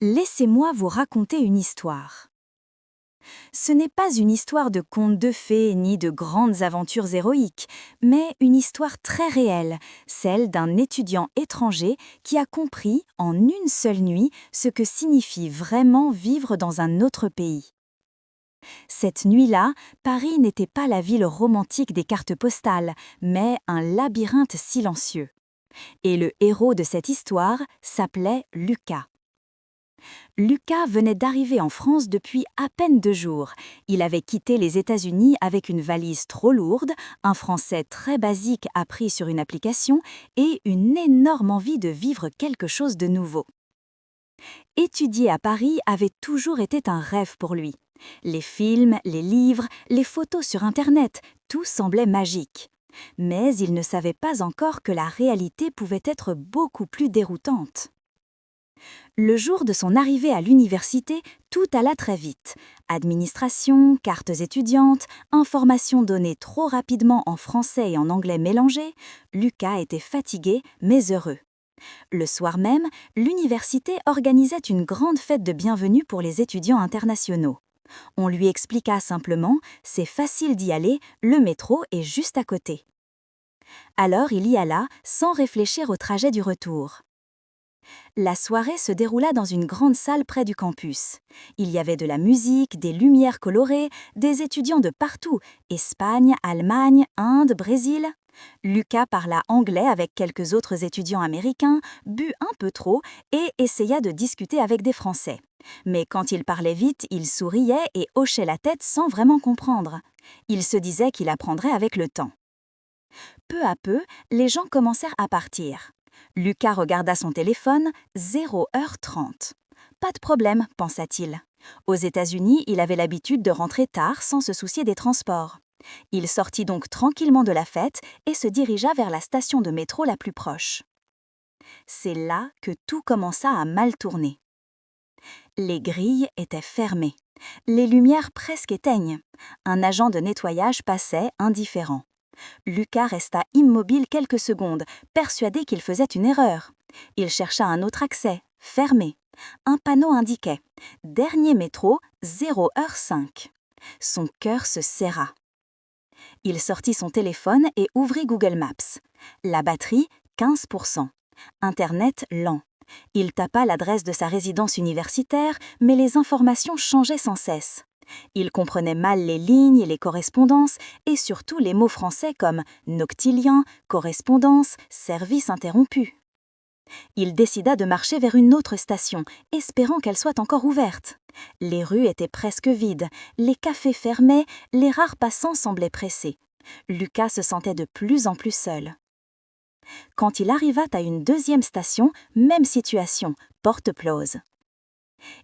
Laissez-moi vous raconter une histoire. Ce n'est pas une histoire de contes de fées ni de grandes aventures héroïques, mais une histoire très réelle, celle d'un étudiant étranger qui a compris en une seule nuit ce que signifie vraiment vivre dans un autre pays. Cette nuit-là, Paris n'était pas la ville romantique des cartes postales, mais un labyrinthe silencieux. Et le héros de cette histoire s'appelait Lucas. Lucas venait d'arriver en France depuis à peine 2 jours. Il avait quitté les États-Unis avec une valise trop lourde, un français très basique appris sur une application et une énorme envie de vivre quelque chose de nouveau. Étudier à Paris avait toujours été un rêve pour lui. Les films, les livres, les photos sur Internet, tout semblait magique. Mais il ne savait pas encore que la réalité pouvait être beaucoup plus déroutante. Le jour de son arrivée à l'université, tout alla très vite. Administration, cartes étudiantes, informations données trop rapidement en français et en anglais mélangés, Lucas était fatigué mais heureux. Le soir même, l'université organisait une grande fête de bienvenue pour les étudiants internationaux. On lui expliqua simplement « c'est facile d'y aller, le métro est juste à côté ». Alors il y alla sans réfléchir au trajet du retour. La soirée se déroula dans une grande salle près du campus. Il y avait de la musique, des lumières colorées, des étudiants de partout, Espagne, Allemagne, Inde, Brésil. Lucas parla anglais avec quelques autres étudiants américains, but un peu trop et essaya de discuter avec des Français. Mais quand il parlait vite, il souriait et hochait la tête sans vraiment comprendre. Il se disait qu'il apprendrait avec le temps. Peu à peu, les gens commencèrent à partir. Lucas regarda son téléphone, 0h30. Pas de problème, pensa-t-il. Aux États-Unis, il avait l'habitude de rentrer tard sans se soucier des transports. Il sortit donc tranquillement de la fête et se dirigea vers la station de métro la plus proche. C'est là que tout commença à mal tourner. Les grilles étaient fermées. Les lumières presque éteignent. Un agent de nettoyage passait, indifférent. Lucas resta immobile quelques secondes, persuadé qu'il faisait une erreur. Il chercha un autre accès, fermé. Un panneau indiquait « Dernier métro, 0h05 ». Son cœur se serra. Il sortit son téléphone et ouvrit Google Maps. La batterie, 15%. Internet lent. Il tapa l'adresse de sa résidence universitaire, mais les informations changeaient sans cesse. Il comprenait mal les lignes et les correspondances, et surtout les mots français comme noctilien, correspondance, service interrompu. Il décida de marcher vers une autre station, espérant qu'elle soit encore ouverte. Les rues étaient presque vides, les cafés fermés, les rares passants semblaient pressés. Lucas se sentait de plus en plus seul. Quand il arriva à une deuxième station, même situation, porte close.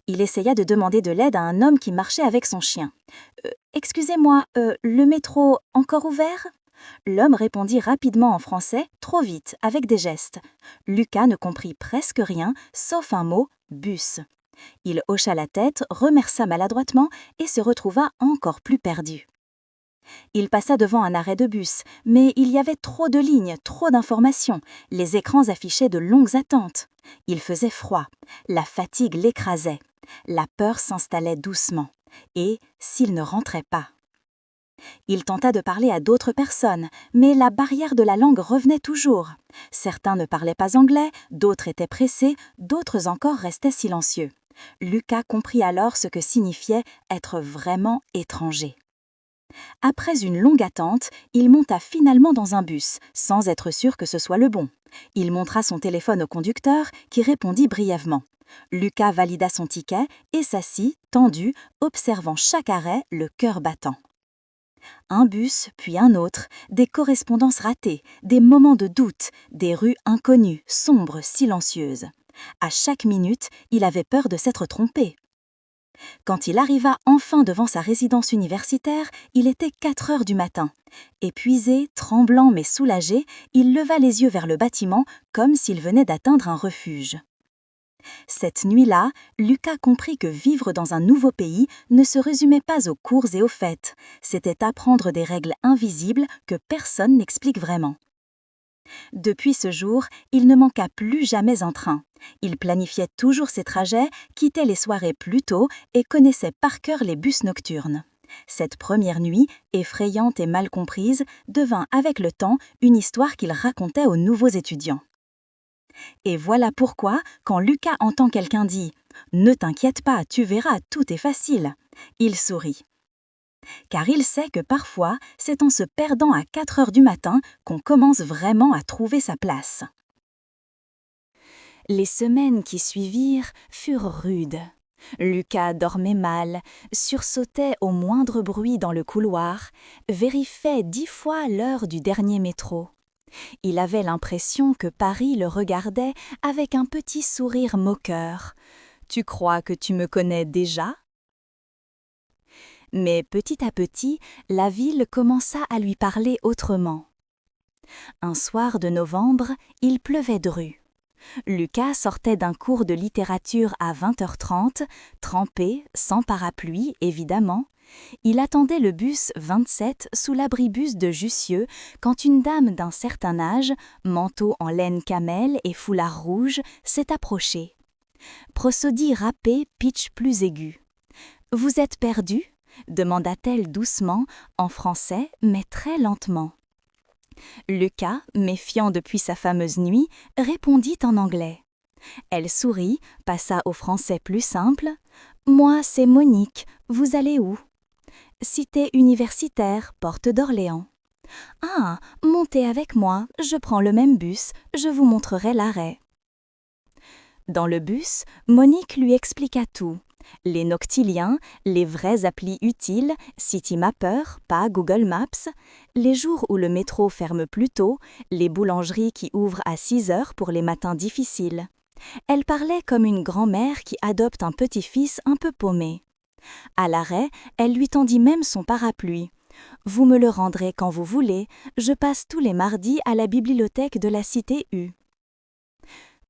Il essaya de demander de l'aide à un homme qui marchait avec son chien. « Excusez-moi, le métro encore ouvert ?» L'homme répondit rapidement en français, trop vite, avec des gestes. Lucas ne comprit presque rien, sauf un mot « bus ». Il hocha la tête, remercia maladroitement et se retrouva encore plus perdu. Il passa devant un arrêt de bus, mais il y avait trop de lignes, trop d'informations. Les écrans affichaient de longues attentes. Il faisait froid. La fatigue l'écrasait. La peur s'installait doucement. Et s'il ne rentrait pas? Il tenta de parler à d'autres personnes, mais la barrière de la langue revenait toujours. Certains ne parlaient pas anglais, d'autres étaient pressés, d'autres encore restaient silencieux. Lucas comprit alors ce que signifiait être vraiment étranger. Après une longue attente, il monta finalement dans un bus, sans être sûr que ce soit le bon. Il montra son téléphone au conducteur, qui répondit brièvement. Lucas valida son ticket et s'assit, tendu, observant chaque arrêt, le cœur battant. Un bus, puis un autre, des correspondances ratées, des moments de doute, des rues inconnues, sombres, silencieuses. À chaque minute, il avait peur de s'être trompé. Quand il arriva enfin devant sa résidence universitaire, il était 4 heures du matin. Épuisé, tremblant mais soulagé, il leva les yeux vers le bâtiment comme s'il venait d'atteindre un refuge. Cette nuit-là, Lucas comprit que vivre dans un nouveau pays ne se résumait pas aux cours et aux fêtes. C'était apprendre des règles invisibles que personne n'explique vraiment. Depuis ce jour, il ne manqua plus jamais un train. Il planifiait toujours ses trajets, quittait les soirées plus tôt et connaissait par cœur les bus nocturnes. Cette première nuit, effrayante et mal comprise, devint avec le temps une histoire qu'il racontait aux nouveaux étudiants. Et voilà pourquoi, quand Lucas entend quelqu'un dire « Ne t'inquiète pas, tu verras, tout est facile », il sourit. Car il sait que parfois, c'est en se perdant à 4 heures du matin qu'on commence vraiment à trouver sa place. Les semaines qui suivirent furent rudes. Lucas dormait mal, sursautait au moindre bruit dans le couloir, vérifiait 10 fois l'heure du dernier métro. Il avait l'impression que Paris le regardait avec un petit sourire moqueur. « Tu crois que tu me connais déjà ?» Mais petit à petit, la ville commença à lui parler autrement. Un soir de novembre, il pleuvait dru. Lucas sortait d'un cours de littérature à 20h30, trempé, sans parapluie, évidemment. Il attendait le bus 27 sous l'abribus de Jussieu quand une dame d'un certain âge, manteau en laine camel et foulard rouge, s'est approchée. Prosodie râpé, pitch plus aigu. « Vous êtes perdu ?» demanda-t-elle doucement, en français, mais très lentement. Lucas, méfiant depuis sa fameuse nuit, répondit en anglais. Elle sourit, passa au français plus simple. « Moi, c'est Monique. Vous allez où ?»« Cité universitaire, porte d'Orléans. »« Ah, montez avec moi, je prends le même bus, je vous montrerai l'arrêt. » Dans le bus, Monique lui expliqua tout. Les noctiliens, les vrais applis utiles, Citymapper, pas Google Maps, les jours où le métro ferme plus tôt, les boulangeries qui ouvrent à 6 heures pour les matins difficiles. Elle parlait comme une grand-mère qui adopte un petit-fils un peu paumé. À l'arrêt, elle lui tendit même son parapluie. « Vous me le rendrez quand vous voulez, je passe tous les mardis à la bibliothèque de la cité U. »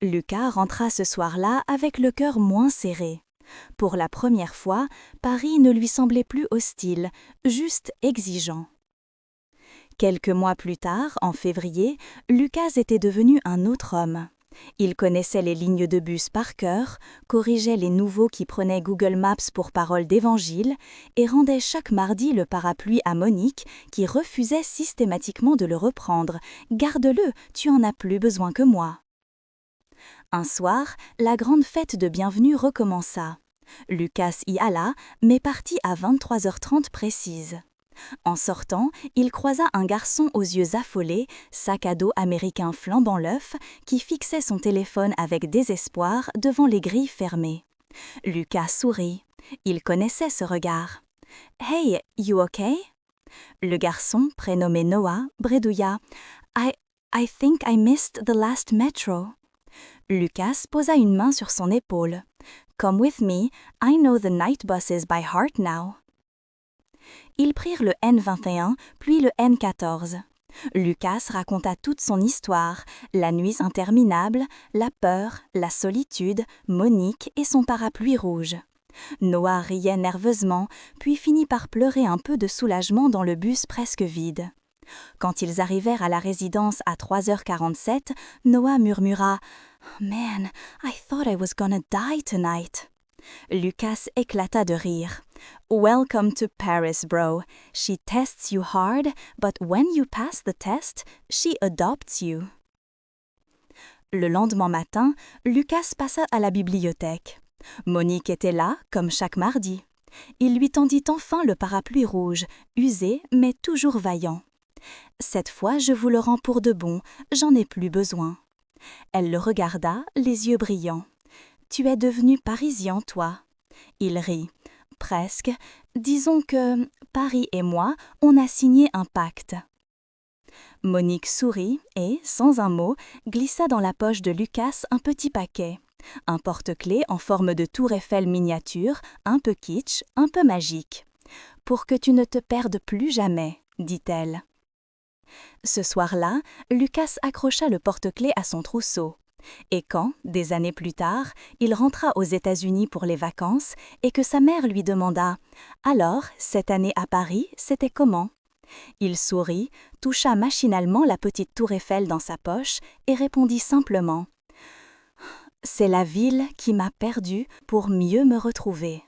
Lucas rentra ce soir-là avec le cœur moins serré. Pour la première fois, Paris ne lui semblait plus hostile, juste exigeant. Quelques mois plus tard, en février, Lucas était devenu un autre homme. Il connaissait les lignes de bus par cœur, corrigeait les nouveaux qui prenaient Google Maps pour parole d'évangile et rendait chaque mardi le parapluie à Monique qui refusait systématiquement de le reprendre. « Garde-le, tu en as plus besoin que moi. » Un soir, la grande fête de bienvenue recommença. Lucas y alla, mais partit à 23h30 précise. En sortant, il croisa un garçon aux yeux affolés, sac à dos américain flambant l'œuf, qui fixait son téléphone avec désespoir devant les grilles fermées. Lucas sourit. Il connaissait ce regard. « Hey, you okay ?» Le garçon, prénommé Noah, bredouilla. « I think I missed the last metro. » Lucas posa une main sur son épaule. « Come with me, I know the night buses by heart now. » Ils prirent le N21, puis le N14. Lucas raconta toute son histoire, la nuit interminable, la peur, la solitude, Monique et son parapluie rouge. Noah riait nerveusement, puis finit par pleurer un peu de soulagement dans le bus presque vide. Quand ils arrivèrent à la résidence à 3h47, Noah murmura « Man, I thought I was gonna die tonight. » Lucas éclata de rire. « Welcome to Paris, bro. She tests you hard, but when you pass the test, she adopts you. » Le lendemain matin, Lucas passa à la bibliothèque. Monique était là, comme chaque mardi. Il lui tendit enfin le parapluie rouge, usé mais toujours vaillant. « Cette fois, je vous le rends pour de bon, j'en ai plus besoin. » Elle le regarda, les yeux brillants. « Tu es devenu parisien, toi. » Il rit. « Presque. Disons que Paris et moi, on a signé un pacte. » Monique sourit et, sans un mot, glissa dans la poche de Lucas un petit paquet. Un porte-clés en forme de tour Eiffel miniature, un peu kitsch, un peu magique. « Pour que tu ne te perdes plus jamais, » dit-elle. Ce soir-là, Lucas accrocha le porte-clés à son trousseau. Et quand, des années plus tard, il rentra aux États-Unis pour les vacances et que sa mère lui demanda « Alors, cette année à Paris, c'était comment ?» Il sourit, toucha machinalement la petite tour Eiffel dans sa poche et répondit simplement « C'est la ville qui m'a perdu pour mieux me retrouver ».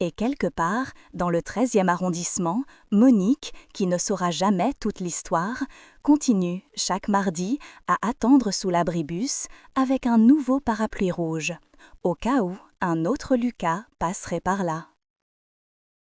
Et quelque part, dans le 13e arrondissement, Monique, qui ne saura jamais toute l'histoire, continue, chaque mardi, à attendre sous l'abribus avec un nouveau parapluie rouge, au cas où un autre Lucas passerait par là.